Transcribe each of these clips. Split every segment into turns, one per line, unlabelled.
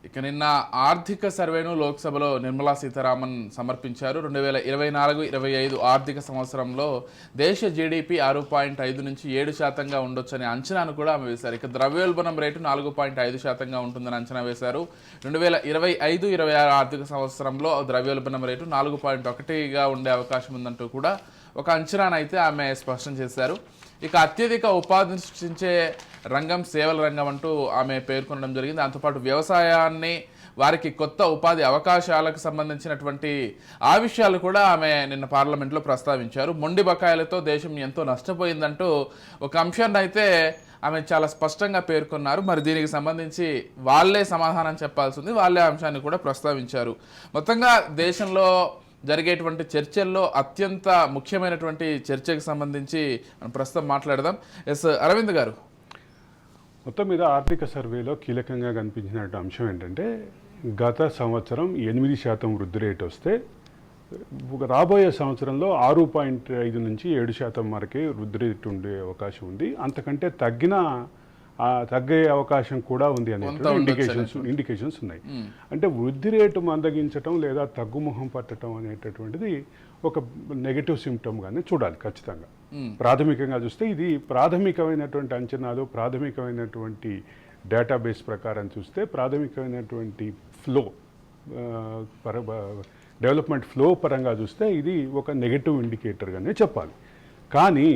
ఇక నిన్న ఆర్థిక సర్వేను లోక్సభలో నిర్మలా సీతారామన్ సమర్పించారు. 2024-25 ఆర్థిక సంవత్సరంలో దేశ జీడిపి 6.5 నుంచి 7% ఉండొచ్చనే అంచనాను కూడా ఆమె వేశారు. ఇక ద్రవ్యోల్బణం రేటు 4.5% ఉంటుందని అంచనా వేశారు. 2025-26 ఆర్థిక సంవత్సరంలో ద్రవ్యోల్బణం రేటు 4.1గా ఉండే అవకాశం ఉందంటూ కూడా ఒక అంచనానైతే ఆమె స్పష్టం చేశారు. ఇక అత్యధిక ఉపాధిని సృష్టించే రంగం సేవల రంగం అంటూ ఆమె పేర్కొనడం జరిగింది. దాంతోపాటు వ్యవసాయాన్ని, వారికి కొత్త ఉపాధి అవకాశాలకు సంబంధించినటువంటి ఆ విషయాలు కూడా ఆమె నిన్న పార్లమెంట్లో ప్రస్తావించారు. మొండి బకాయిలతో దేశం ఎంతో నష్టపోయిందంటూ ఒక అంశాన్ని అయితే ఆమె చాలా స్పష్టంగా పేర్కొన్నారు. మరి దీనికి సంబంధించి వాళ్ళే సమాధానం చెప్పాల్సి ఉంది, వాళ్ళే అంశాన్ని కూడా ప్రస్తావించారు. మొత్తంగా దేశంలో జరిగేటువంటి చర్చల్లో అత్యంత ముఖ్యమైనటువంటి చర్చకు సంబంధించి మనం ప్రస్తుతం మాట్లాడదాం. అరవింద్ గారు,
మొత్తం మీద ఆర్థిక సర్వేలో కీలకంగా కనిపించిన అంశం ఏంటంటే, గత సంవత్సరం 8% వృద్ధి రేటు వస్తే రాబోయే సంవత్సరంలో 6.5 నుంచి 7% వరకే వృద్ధి రేటు ఉండే అవకాశం ఉంది. అంతకంటే తగ్గే అవకాశం కూడా ఉంది అనే ఇండికేషన్స్ ఉన్నాయి. అంటే వృద్ధి రేటు మందగించటం లేదా తగ్గుముఖం పట్టడం అనేటటువంటిది ఒక నెగటివ్ సిమ్టమ్గానే చూడాలి ఖచ్చితంగా. ప్రాథమికంగా చూస్తే ఇది ప్రాథమికమైనటువంటి అంచనాలు, ప్రాథమికమైనటువంటి డేటాబేస్ ప్రకారం చూస్తే ప్రాథమికమైనటువంటి ఫ్లో, డెవలప్మెంట్ ఫ్లో పరంగా చూస్తే ఇది ఒక నెగటివ్ ఇండికేటర్గానే చెప్పాలి. కానీ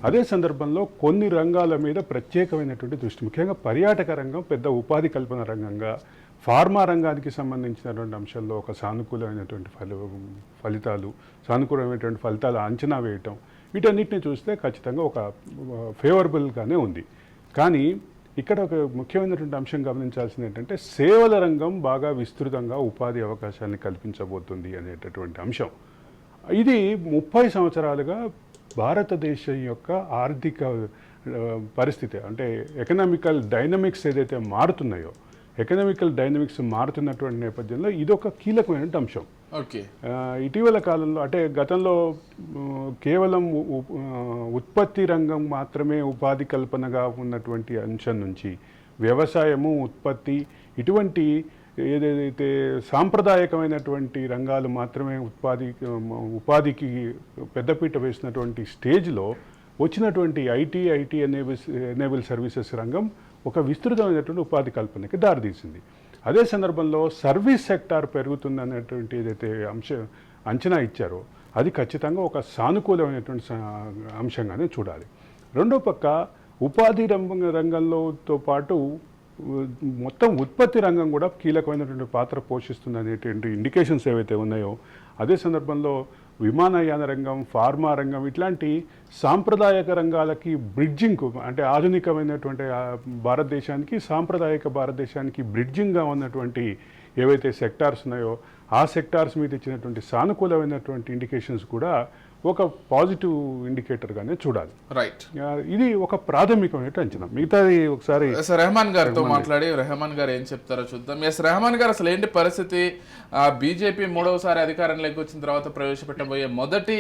అదే సందర్భంలో కొన్ని రంగాల మీద ప్రత్యేకమైనటువంటి దృష్టి, ముఖ్యంగా పర్యాటక రంగం పెద్ద ఉపాధి కల్పన రంగంగా, ఫార్మా రంగానికి సంబంధించినటువంటి అంశాల్లో ఒక సానుకూలమైనటువంటి సానుకూలమైనటువంటి ఫలితాలు అంచనా వేయటం, వీటన్నిటిని చూస్తే ఖచ్చితంగా ఒక ఫేవరబుల్గానే ఉంది. కానీ ఇక్కడ ఒక ముఖ్యమైనటువంటి అంశం గమనించాల్సింది ఏంటంటే, సేవల రంగం బాగా విస్తృతంగా ఉపాధి అవకాశాన్ని కల్పించబోతుంది అనేటటువంటి అంశం. ఇది 30 సంవత్సరాలుగా భారతదేశం యొక్క ఆర్థిక పరిస్థితి, అంటే ఎకనామికల్ డైనమిక్స్ ఏదైతే మారుతున్నాయో, ఎకనామికల్ డైనమిక్స్ మారుతున్నటువంటి నేపథ్యంలో ఇదొక కీలకమైన అంశం. ఇటీవల కాలంలో, అంటే గతంలో కేవలం ఉత్పత్తి రంగం మాత్రమే ఉపాధి కల్పనగా ఉన్నటువంటి అంశం నుంచి వ్యవసాయము, ఉత్పత్తి, ఇటువంటి ఏదైతే సాంప్రదాయకమైనటువంటి రంగాలు మాత్రమే ఉపాధికి పెద్దపీట వేసినటువంటి స్టేజ్లో వచ్చినటువంటి ఐటీ ఎనేబుల్ సర్వీసెస్ రంగం ఒక విస్తృతమైనటువంటి ఉపాధి కల్పనకి దారితీసింది. అదే సందర్భంలో సర్వీస్ సెక్టార్ పెరుగుతుందనేటువంటి ఏదైతే అంచనా ఇచ్చారో అది ఖచ్చితంగా ఒక సానుకూలమైనటువంటి అంశంగానే చూడాలి. రెండో పక్క ఉపాధి రంగంలోతో పాటు మొత్తం ఉత్పత్తి రంగం కూడా కీలకమైనటువంటి పాత్ర పోషిస్తుంది అనేటువంటి ఇండికేషన్స్ ఏవైతే ఉన్నాయో, అదే సందర్భంలో విమానయాన రంగం, ఫార్మా రంగం, ఇట్లాంటి సాంప్రదాయక రంగాలకి బ్రిడ్జింగ్, అంటే ఆధునికమైనటువంటి భారతదేశానికి, సాంప్రదాయక భారతదేశానికి బ్రిడ్జింగ్గా ఉన్నటువంటి ఏవైతే సెక్టార్స్ ఉన్నాయో ఆ సెక్టార్స్ మీద ఇచ్చినటువంటి సానుకూలమైనటువంటి ఇండికేషన్స్ కూడా ఒక పాజిటివ్ ఇండికేటర్గానే చూడాలి.
రైట్,
ఇది ఒక ప్రాథమికమైన అంచనా. మిగతాది ఒకసారి
రెహమాన్ గారితో మాట్లాడి రెహమాన్ గారు ఏం చెప్తారో చూద్దాం. రెహమాన్ గారు, అసలు ఏంటి పరిస్థితి? బీజేపీ 3వసారి అధికారంలోకి వచ్చిన తర్వాత ప్రవేశపెట్టబోయే మొదటి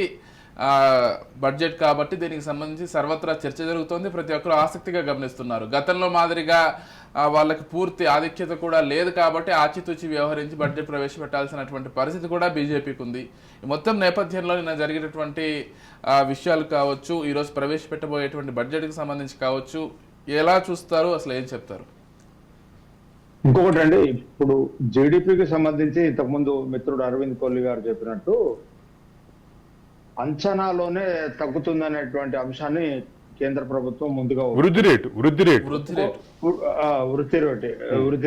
బడ్జెట్ కాబట్టి దీనికి సంబంధించి సర్వత్రా చర్చ జరుగుతోంది, ప్రతి ఒక్కరు ఆసక్తిగా గమనిస్తున్నారు. గతంలో మాదిరిగా వాళ్ళకి పూర్తి ఆధిక్యత కూడా లేదు కాబట్టి ఆచితూచి వ్యవహరించి బడ్జెట్ ప్రవేశపెట్టాల్సినటువంటి పరిస్థితి కూడా బీజేపీకి ఉంది. ఈ మొత్తం నేపథ్యంలో నిన్న జరిగేటటువంటి విషయాలు కావచ్చు, ఈరోజు ప్రవేశపెట్టబోయేటువంటి బడ్జెట్కి సంబంధించి కావచ్చు, ఎలా చూస్తారు, అసలు ఏం చెప్తారు?
ఇంకొకటి అండి, ఇప్పుడు జీడిపికి సంబంధించి ఇంతకుముందు మిత్రుడు అరవింద్ కోహ్లీ గారు చెప్పినట్టు అంచనాలోనే తగ్గుతుందనేటువంటి అంశాన్ని కేంద్ర ప్రభుత్వం ముందుగా
వృద్ధి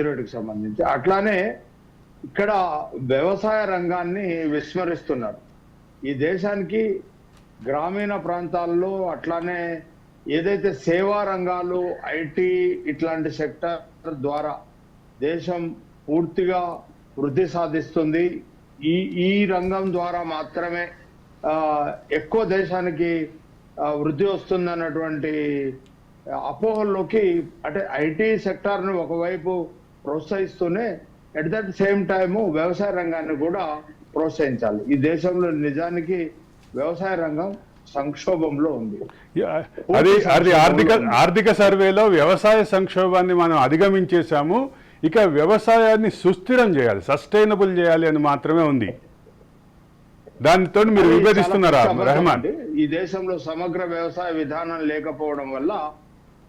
రేటుకి సంబంధించి, అట్లానే ఇక్కడ వ్యవసాయ రంగాన్ని విస్మరిస్తున్నారు. ఈ దేశానికి గ్రామీణ ప్రాంతాల్లో, అట్లానే ఏదైతే సేవా రంగాలు, ఐటీ, ఇట్లాంటి సెక్టర్ ద్వారా దేశం పూర్తిగా వృద్ధి సాధిస్తుంది. ఈ రంగం ద్వారా మాత్రమే ఎక్కువ దేశానికి వృద్ధి వస్తుందన్నటువంటి అపోహల్లోకి, అంటే ఐటీ సెక్టార్ను ఒకవైపు ప్రోత్సహిస్తూనే అట్ దట్ సేమ్ టైము వ్యవసాయ రంగాన్ని కూడా ప్రోత్సహించాలి. ఈ దేశంలో నిజానికి వ్యవసాయ రంగం సంక్షోభంలో ఉంది.
అది ఆర్థిక సర్వేలో వ్యవసాయ సంక్షోభాన్ని మనం అధిగమించేశాము, ఇక వ్యవసాయాన్ని సుస్థిరం చేయాలి, సస్టైనబుల్ చేయాలి అని మాత్రమే ఉంది. దానితో మీరు
అది
విభేదిస్తున్నారా
చాలా పెద్ద
రెహమాన్?
అండి. ఈ దేశంలో సమగ్ర వ్యవసాయ విధానం లేకపోవడం వల్ల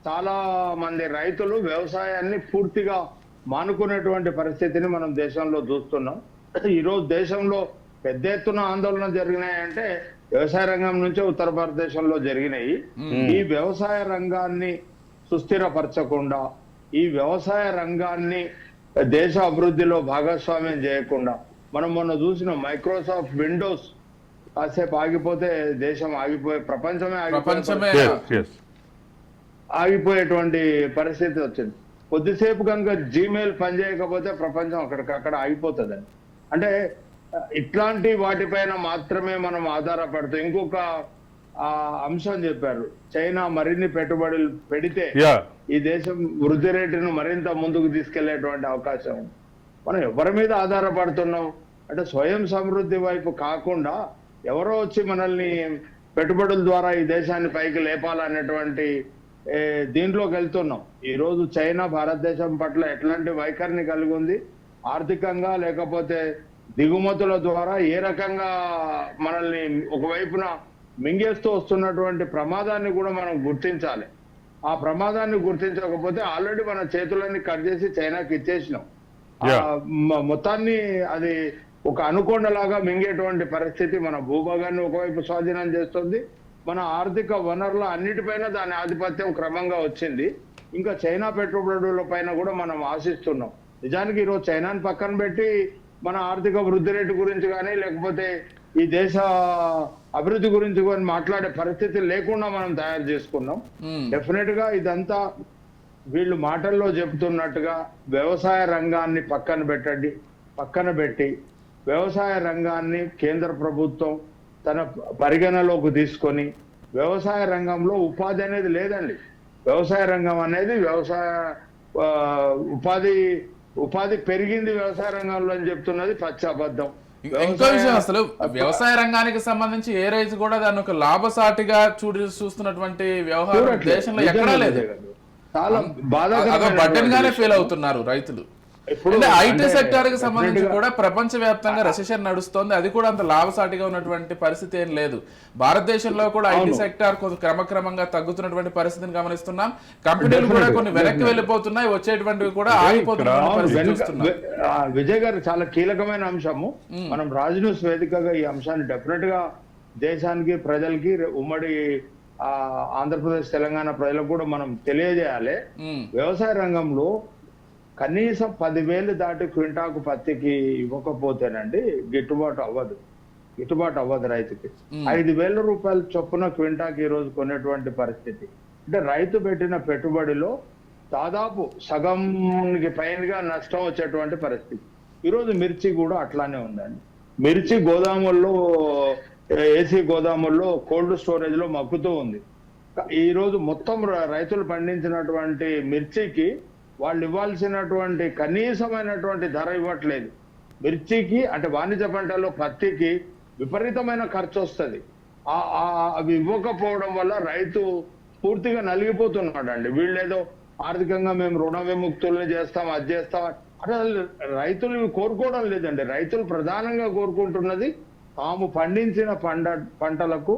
చాలా మంది రైతులు వ్యవసాయాన్ని పూర్తిగా మానుకునేటువంటి పరిస్థితిని మనం దేశంలో చూస్తున్నాం. ఈరోజు దేశంలో పెద్ద ఎత్తున ఆందోళన జరిగినాయంటే వ్యవసాయ రంగం నుంచే ఉత్తర భారతదేశంలో జరిగినాయి. ఈ వ్యవసాయ రంగాన్ని సుస్థిరపరచకుండా, ఈ వ్యవసాయ రంగాన్ని దేశ అభివృద్ధిలో భాగస్వామ్యం చేయకుండా, మనం మొన్న చూసిన మైక్రోసాఫ్ట్ విండోస్ కాసేపు ఆగిపోతే దేశం ఆగిపోయే, ప్రపంచమే ఆగిపోయేటువంటి పరిస్థితి వచ్చింది. కొద్దిసేపు కనుక జీమెయిల్ పనిచేయకపోతే ప్రపంచం అక్కడికక్కడ ఆగిపోతుందండి. అంటే ఇట్లాంటి వాటిపైన మాత్రమే మనం ఆధారపడుతూ, ఇంకొక అంశం చెప్పారు, చైనా మరిన్ని పెట్టుబడులు పెడితే ఈ దేశం వృద్ధి రేటును మరింత ముందుకు తీసుకెళ్లేటువంటి అవకాశం ఉంది. మనం ఎవరి మీద ఆధారపడుతున్నాం అంటే స్వయం సమృద్ధి వైపు కాకుండా ఎవరో వచ్చి మనల్ని పెట్టుబడుల ద్వారా ఈ దేశాన్ని పైకి లేపాలనేటువంటి దీంట్లోకి వెళ్తున్నాం. ఈ రోజు చైనా భారతదేశం పట్ల ఎట్లాంటి వైఖరిని కలిగి ఉంది, ఆర్థికంగా లేకపోతే దిగుమతుల ద్వారా ఏ రకంగా మనల్ని ఒకవైపున మింగేస్తూ వస్తున్నటువంటి ప్రమాదాన్ని కూడా మనం గుర్తించాలి. ఆ ప్రమాదాన్ని గుర్తించకపోతే ఆల్రెడీ మన చేతులన్నీ కట్ చేసి చైనాకి ఇచ్చేసినాం. మొత్తాన్ని అది ఒక అనుకొండలాగా మింగేటువంటి పరిస్థితి మన భూభాగాన్ని ఒకవైపు స్వాధీనం చేస్తుంది. మన ఆర్థిక వనరుల అన్నిటిపైన దాని ఆధిపత్యం క్రమంగా వచ్చింది. ఇంకా చైనా పెట్టుబడుల పైన కూడా మనం ఆశిస్తున్నాం. నిజానికి ఈరోజు చైనాని పక్కన పెట్టి మన ఆర్థిక వృద్ధి రేటు గురించి కానీ లేకపోతే ఈ దేశ అభివృద్ధి గురించి కానీ మాట్లాడే పరిస్థితి లేకుండా మనం తయారు చేసుకున్నాం. డెఫినెట్ గా ఇదంతా వీళ్ళు మాటల్లో చెబుతున్నట్టుగా వ్యవసాయ రంగాన్ని పక్కన పెట్టి వ్యవసాయ రంగాన్ని కేంద్ర ప్రభుత్వం తన పరిగణలోకి తీసుకొని, వ్యవసాయ రంగంలో ఉపాధి అనేది లేదండి. వ్యవసాయ రంగం అనేది ఉపాధి పెరిగింది వ్యవసాయ రంగంలో అని చెప్తున్నది పచ్చి అబద్ధం.
ఇంకో విషయం, అసలు వ్యవసాయ రంగానికి సంబంధించి ఏ రైతు కూడా దాన్ని ఒక లాభసాటిగా చూస్తున్నటువంటి వ్యవహారం దేశంలో ఎక్కడా లేదు.
చాలా
బటన్ గానే ఫెయిల్ అవుతున్నారు రైతులు. ఐటీ సెక్టర్ కి సంబంధించి కూడా ప్రపంచ వ్యాప్తంగా రెసెషన్ నడుస్తోంది. అది కూడా అంత లాభసాటిగా ఉన్నటువంటి పరిస్థితి ఏం లేదు. భారతదేశంలో కూడా ఐటీ సెక్టర్ కొంత క్రమక్రమంగా తగ్గుతున్నటువంటి పరిస్థితిని గమనిస్తున్నాం. కంపెనీలు కూడా కొన్ని వెనక్కి వెళ్ళిపోతున్నాయి, వచ్చేటువంటివి కూడా ఆగిపోతున్నాయి.
విజయ్ గారు చాలా కీలకమైన అంశము. మనం రాజ్ న్యూస్ వేదికగా ఈ అంశాన్ని డెఫినెట్ గా దేశానికి, ప్రజలకి, ఉమ్మడి ఆంధ్రప్రదేశ్ తెలంగాణ ప్రజలకు కూడా మనం తెలియజేయాలి. వ్యవసాయ రంగంలో కనీసం 10,000 దాటి క్వింటాకు పత్తికి ఇవ్వకపోతేనండి గిట్టుబాటు అవ్వదు రైతుకి. 5,000 రూపాయల చొప్పున క్వింటాకి ఈ రోజు కొనేటువంటి పరిస్థితి. అంటే రైతు పెట్టిన పెట్టుబడిలో దాదాపు సగంకి పైనగా నష్టం వచ్చేటువంటి పరిస్థితి. ఈరోజు మిర్చి కూడా అట్లానే ఉందండి. మిర్చి గోదాముల్లో, ఏసీ గోదాముల్లో, కోల్డ్ స్టోరేజ్ లో మక్కుతూ ఉంది. ఈ రోజు మొత్తం రైతులు పండించినటువంటి మిర్చికి వాళ్ళు ఇవ్వాల్సినటువంటి కనీసమైనటువంటి ధర ఇవ్వట్లేదు. మిర్చికి అంటే వాణిజ్య పంటల్లో పత్తికి విపరీతమైన ఖర్చు వస్తుంది. అవి ఇవ్వకపోవడం వల్ల రైతు పూర్తిగా నలిగిపోతున్నాడు అండి. వీళ్ళేదో ఆర్థికంగా మేము రుణ విముక్తుల్ని చేస్తాం, అది చేస్తాం అంటే రైతులు కోరుకోవడం లేదండి. రైతులు ప్రధానంగా కోరుకుంటున్నది తాము పండించిన పంటలకు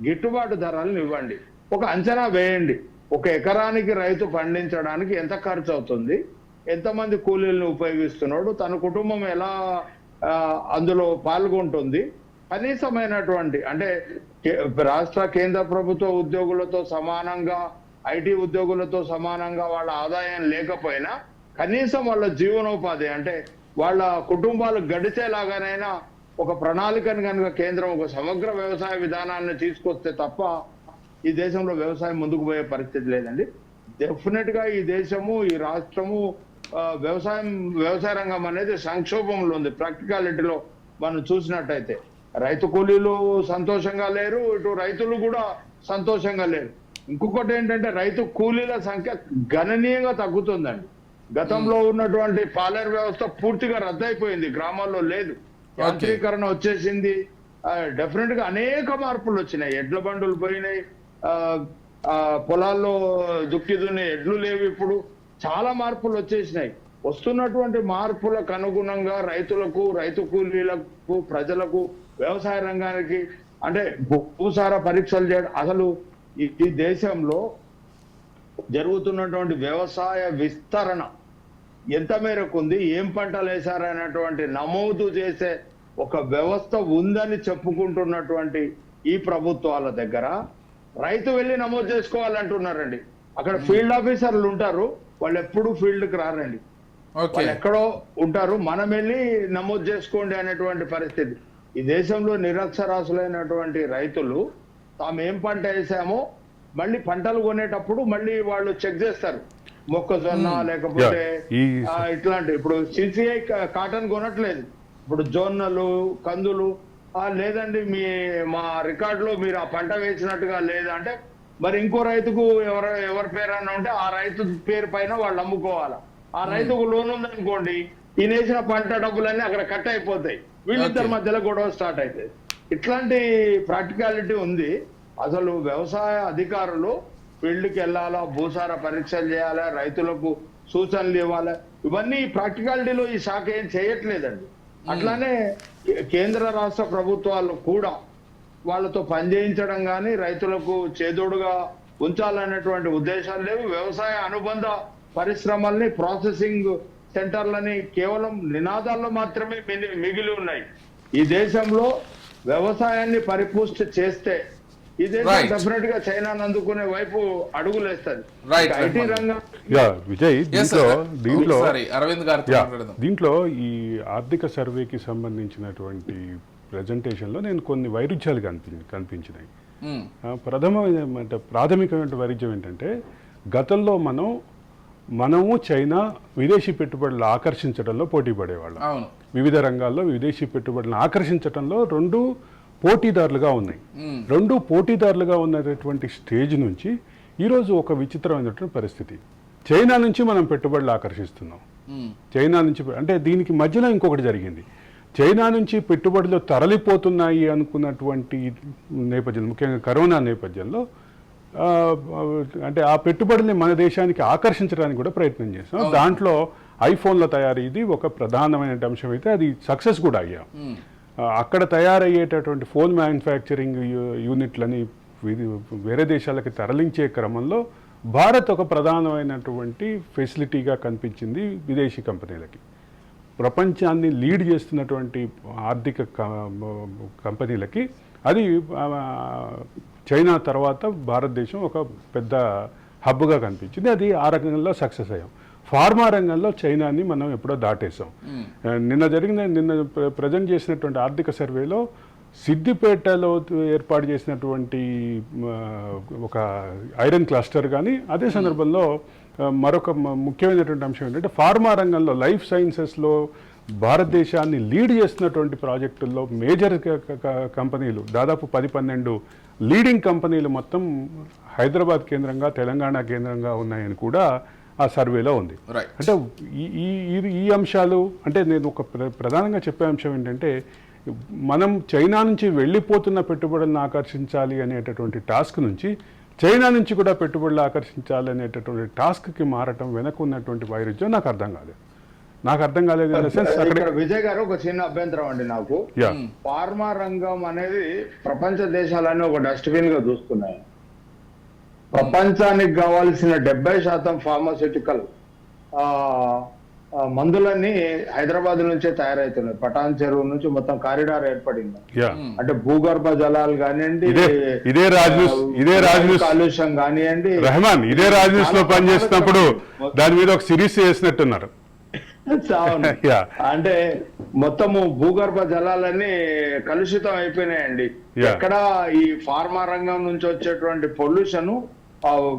గిట్టుబాటు ధరలను ఇవ్వండి, ఒక అంచనా వేయండి. ఒక ఎకరానికి రైతు పండించడానికి ఎంత ఖర్చు అవుతుంది, ఎంతమంది కూలీలను ఉపయోగిస్తున్నాడు, తన కుటుంబం ఎలా అందులో పాల్గొంటుంది, కనీసమైనటువంటి అంటే రాష్ట్ర కేంద్ర ప్రభుత్వ ఉద్యోగులతో సమానంగా, ఐటీ ఉద్యోగులతో సమానంగా వాళ్ళ ఆదాయం లేకపోయినా కనీసం వాళ్ళ జీవనోపాధి అంటే వాళ్ళ కుటుంబాలు గడిచేలాగానైనా ఒక ప్రణాళికను కనుక కేంద్రం ఒక సమగ్ర వ్యవసాయ విధానాన్ని తీసుకొస్తే తప్ప ఈ దేశంలో వ్యవసాయం ముందుకు పోయే పరిస్థితి లేదండి. డెఫినెట్ గా ఈ దేశము, ఈ రాష్ట్రము వ్యవసాయ రంగం అనేది సంక్షోభంలో ఉంది. ప్రాక్టికాలిటీలో మనం చూసినట్టయితే రైతు కూలీలు సంతోషంగా లేరు, ఇటు రైతులు కూడా సంతోషంగా లేరు. ఇంకొకటి ఏంటంటే రైతు కూలీల సంఖ్య గణనీయంగా తగ్గుతుందండి. గతంలో ఉన్నటువంటి పాలేరు వ్యవస్థ పూర్తిగా రద్దయిపోయింది, గ్రామాల్లో లేదు, యాంత్రీకరణ వచ్చేసింది. డెఫినెట్ గా అనేక మార్పులు వచ్చినాయి. ఎడ్ల బండులు పోయినాయి, పొలాల్లో దుక్కి దున్నే ఎడ్లు లేవు. ఇప్పుడు చాలా మార్పులు వచ్చేసినాయి. వస్తున్నటువంటి మార్పులకు అనుగుణంగా రైతులకు, రైతు కూలీలకు, ప్రజలకు, వ్యవసాయ రంగానికి అంటే భూసార పరీక్షలు చేయడం, అసలు ఈ దేశంలో జరుగుతున్నటువంటి వ్యవసాయ విస్తరణ ఎంత మేరకు ఉంది, ఏం పంటలు వేశారనేటువంటి నమోదు చేసే ఒక వ్యవస్థ ఉందని చెప్పుకుంటున్నటువంటి ఈ ప్రభుత్వాల దగ్గర రైతు వెళ్ళి నమోదు చేసుకోవాలంటున్నారండి. అక్కడ ఫీల్డ్ ఆఫీసర్లు ఉంటారు, వాళ్ళు ఎప్పుడు ఫీల్డ్కి రారండి, వాళ్ళు ఎక్కడో ఉంటారు, మనం వెళ్ళి నమోదు చేసుకోండి అనేటువంటి పరిస్థితి. ఈ దేశంలో నిరక్షరాస్యులైనటువంటి రైతులు తాము ఏం పంట వేసామో మళ్ళీ పంటలు కొనేటప్పుడు మళ్ళీ వాళ్ళు చెక్ చేస్తారు, మొక్కజొన్న లేకపోతే ఇట్లాంటి. ఇప్పుడు సిసిఐ కాటన్ కొనట్లేదు, ఇప్పుడు జొన్నలు, కందులు లేదండి మా రికార్డులో మీరు ఆ పంట వేసినట్టుగా లేదంటే మరి ఇంకో రైతుకు ఎవరి పేరన్నా ఉంటే ఆ రైతు పేరు పైన వాళ్ళు అమ్ముకోవాలా. ఆ రైతుకు లోన్ ఉందనుకోండి, ఈయన వేసిన పంట డబ్బులన్నీ అక్కడ కట్ అయిపోతాయి, వీళ్ళిద్దరి మధ్యలో గొడవ స్టార్ట్ అవుతాయి. ఇట్లాంటి ప్రాక్టికాలిటీ ఉంది. అసలు వ్యవసాయ అధికారులు ఫీల్డ్కి వెళ్ళాలా, భూసార పరీక్షలు చేయాలా, రైతులకు సూచనలు ఇవ్వాలా, ఇవన్నీ ప్రాక్టికాలిటీలో ఈ శాఖ ఏం చేయట్లేదండి. అట్లానే కేంద్ర రాష్ట్ర ప్రభుత్వాలు కూడా వాళ్ళతో పనిచేయించడం కానీ రైతులకు చేదోడుగా ఉంచాలనేటువంటి ఉద్దేశాలు లేవు. వ్యవసాయ అనుబంధ పరిశ్రమల్ని, ప్రాసెసింగ్ సెంటర్లని కేవలం నినాదాల్లో మాత్రమే మిగిలి ఉన్నాయి. ఈ దేశంలో వ్యవసాయాన్ని పరిపుష్టి చేస్తే ఈ దేశం డెఫినెట్ గా చైనాను అందుకునే వైపు అడుగులేస్తుంది. ఐటీ రంగం
విజయ్
దీంట్లో
ఈ ఆర్థిక సర్వేకి సంబంధించినటువంటి ప్రెజెంటేషన్లో నేను కొన్ని వైరుధ్యాలు కనిపించినాయి. ప్రాథమికమైన వైరుధ్యం ఏంటంటే, గతంలో మనము చైనా విదేశీ పెట్టుబడులు ఆకర్షించడంలో పోటీ పడేవాళ్ళం. వివిధ రంగాల్లో విదేశీ పెట్టుబడులను ఆకర్షించడంలో రెండు పోటీదారులుగా ఉన్నాయి. రెండు పోటీదారులుగా ఉన్నటువంటి స్టేజ్ నుంచి ఈరోజు ఒక విచిత్రమైనటువంటి పరిస్థితి, చైనా నుంచి మనం పెట్టుబడులు ఆకర్షిస్తున్నాం. చైనా నుంచి అంటే దీనికి మధ్యలో ఇంకొకటి జరిగింది. చైనా నుంచి పెట్టుబడులు తరలిపోతున్నాయి అనుకున్నటువంటి నేపథ్యంలో, ముఖ్యంగా కరోనా నేపథ్యంలో అంటే ఆ పెట్టుబడుల్ని మన దేశానికి ఆకర్షించడానికి కూడా ప్రయత్నం చేస్తాం. దాంట్లో ఐఫోన్ల తయారీ ఇది ఒక ప్రధానమైన అంశం అయితే అది సక్సెస్ కూడా అయ్యాం. అక్కడ తయారయ్యేటటువంటి ఫోన్ మ్యానుఫ్యాక్చరింగ్ యూనిట్లని వేరే దేశాలకి తరలించే క్రమంలో భారత్ ఒక ప్రధానమైనటువంటి ఫెసిలిటీగా కనిపించింది విదేశీ కంపెనీలకి. ప్రపంచాన్ని లీడ్ చేస్తున్నటువంటి ఆర్థిక కంపెనీలకి అది చైనా తర్వాత భారతదేశం ఒక పెద్ద హబ్గా కనిపించింది. అది ఆ రంగంలో సక్సెస్ అయ్యాం. ఫార్మా రంగంలో చైనాని మనం ఎప్పుడో దాటేసాం. నిన్న ప్రజెంట్ చేసినటువంటి ఆర్థిక సర్వేలో సిద్దిపేటలో ఏర్పాటు చేసినటువంటి ఒక ఐరన్ క్లస్టర్ కానీ, అదే సందర్భంలో మరొక ముఖ్యమైనటువంటి అంశం ఏంటంటే ఫార్మా రంగంలో లైఫ్ సైన్సెస్లో భారతదేశాన్ని లీడ్ చేస్తున్నటువంటి ప్రాజెక్టుల్లో మేజర్ కంపెనీలు దాదాపు 10-12 లీడింగ్ కంపెనీలు మొత్తం హైదరాబాద్ కేంద్రంగా, తెలంగాణ కేంద్రంగా ఉన్నాయని కూడా ఆ సర్వేలో ఉంది. అంటే ఈ అంశాలు అంటే నేను ఒక ప్రధానంగా చెప్పే అంశం ఏంటంటే, మనం చైనా నుంచి వెళ్ళిపోతున్న పెట్టుబడులను ఆకర్షించాలి అనేటటువంటి టాస్క్ నుంచి చైనా నుంచి కూడా పెట్టుబడులు ఆకర్షించాలి అనేటటువంటి టాస్క్కి మారటం వెనక ఉన్నటువంటి వైరుధ్యం నాకు అర్థం కాలేదు.
విజయ్ గారు ఒక చిన్న అభ్యంతరం అండి నాకు. ఫార్మా రంగం అనేది ప్రపంచ దేశాలన్నీ ఒక డస్ట్బిన్ గా చూస్తున్నాయి. ప్రపంచానికి కావాల్సిన 70% ఫార్మాస్యూటికల్ మందులన్నీ హైదరాబాద్ నుంచే తయారవుతున్నాయి. పటాన్ చెరువు నుంచి మొత్తం కారిడార్ ఏర్పడింది. అంటే భూగర్భ జలాలు కానివ్వండి, కాలుష్యం కానివ్వండి.
రెహమాన్ ఇదే రాజ్ న్యూస్ లో పనిచేసినప్పుడు దాని మీద ఒక సిరీస్ చేసినట్టున్నారు.
అంటే మొత్తము భూగర్భ జలాలన్నీ కలుషితం అయిపోయినాయండి. ఎక్కడ ఈ ఫార్మా రంగం నుంచి వచ్చేటువంటి పొల్యూషన్,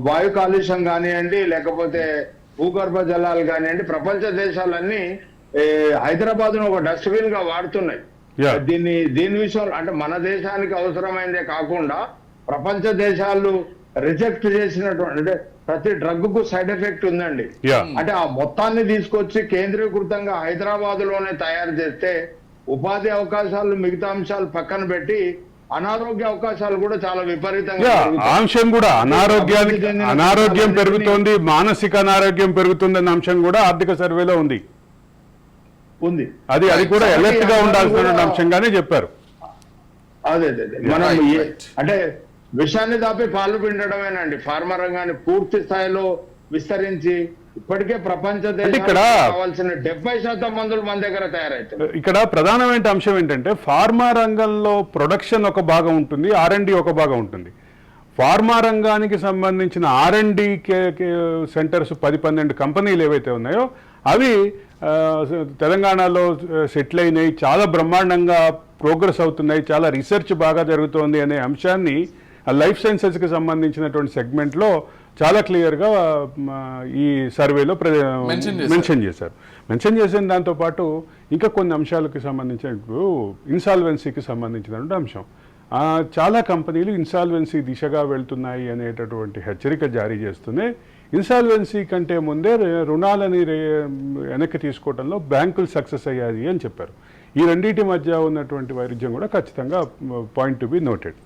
వాయు కాలుష్యం కానివ్వండి, లేకపోతే భూగర్భ జలాలు కానివ్వండి, ప్రపంచ దేశాలన్నీ హైదరాబాద్ ను ఒక డస్ట్బిన్ గా వాడుతున్నాయి. దీని విషయంలో అంటే మన దేశానికి అవసరమైందే కాకుండా ప్రపంచ దేశాలు రిజెక్ట్ చేసినటువంటి, అంటే ప్రతి డ్రగ్ కు సైడ్ ఎఫెక్ట్ ఉందండి. అంటే ఆ మొత్తాన్ని తీసుకొచ్చి కేంద్రీకృతంగా హైదరాబాద్ లోనే తయారు చేస్తే ఉపాధి అవకాశాలు, మిగతా అంశాలు పక్కన పెట్టి అనారోగ్య అవకాశాలు కూడా చాలా విపరీతంగా
యా,
పెరుగుతాయి.
ఆ అంశం కూడా
అభివృద్ధి చెందిన
అనారోగ్యం
దేశాలన్నిటినీ-
పెరుగుతోంది, మానసిక అనారోగ్యం పెరుగుతుందన్న అంశం కూడా ఆర్థిక సర్వేలో ఉంది.
ఉంది.
అది కూడా
కాబట్టి
అలర్ట్ గా
అందరూ
ఉండాల్సిన
కూడా-
అంశంగానే చెప్పారు.
అదే మనం
Right,
ఏ-
right.
అంటే విషయాన్ని దాపి పాలు పిండడమేనండి. ఫార్మా రంగాన్ని పూర్తి స్థాయిలో విస్తరించి ఇప్పటికే ప్రపంచ దేశాలకు
ఇక్కడ-
కావాల్సిన 70% మందులు మన దగ్గర తయారవుతాయి.
ఇక్కడ ప్రధానమైన అంశం ఏంటంటే ఫార్మా రంగంలో ప్రొడక్షన్ ఒక భాగం ఉంటుంది, R&D ఒక భాగం ఉంటుంది. ఫార్మా రంగానికి సంబంధించిన R&D సెంటర్స్ 10-12 కంపెనీలు ఏవైతే ఉన్నాయో అవి తెలంగాణలో సెటిల్ అయినాయి, చాలా బ్రహ్మాండంగా ప్రోగ్రెస్ అవుతున్నాయి, చాలా రీసెర్చ్ బాగా జరుగుతోంది అనే అంశాన్ని లైఫ్ సైన్సెస్కి సంబంధించినటువంటి సెగ్మెంట్లో చాలా క్లియర్గా ఈ సర్వేలో మెన్షన్ చేశారు. మెన్షన్ చేసిన దాంతోపాటు ఇంకా కొన్ని అంశాలకు సంబంధించిన ఇన్సాల్వెన్సీకి సంబంధించినటువంటి అంశం. చాలా కంపెనీలు ఇన్సాల్వెన్సీ దిశగా వెళ్తున్నాయి అనేటటువంటి హెచ్చరిక జారీ చేస్తూనే ఇన్సాల్వెన్సీ కంటే ముందే రుణాలని వెనక్కి తీసుకోవడంలో బ్యాంకులు సక్సెస్ అయ్యాయి అని చెప్పారు. ఈ రెండింటి మధ్య ఉన్నటువంటి వైరుధ్యం కూడా ఖచ్చితంగా పాయింట్ టు బి నోటెడ్.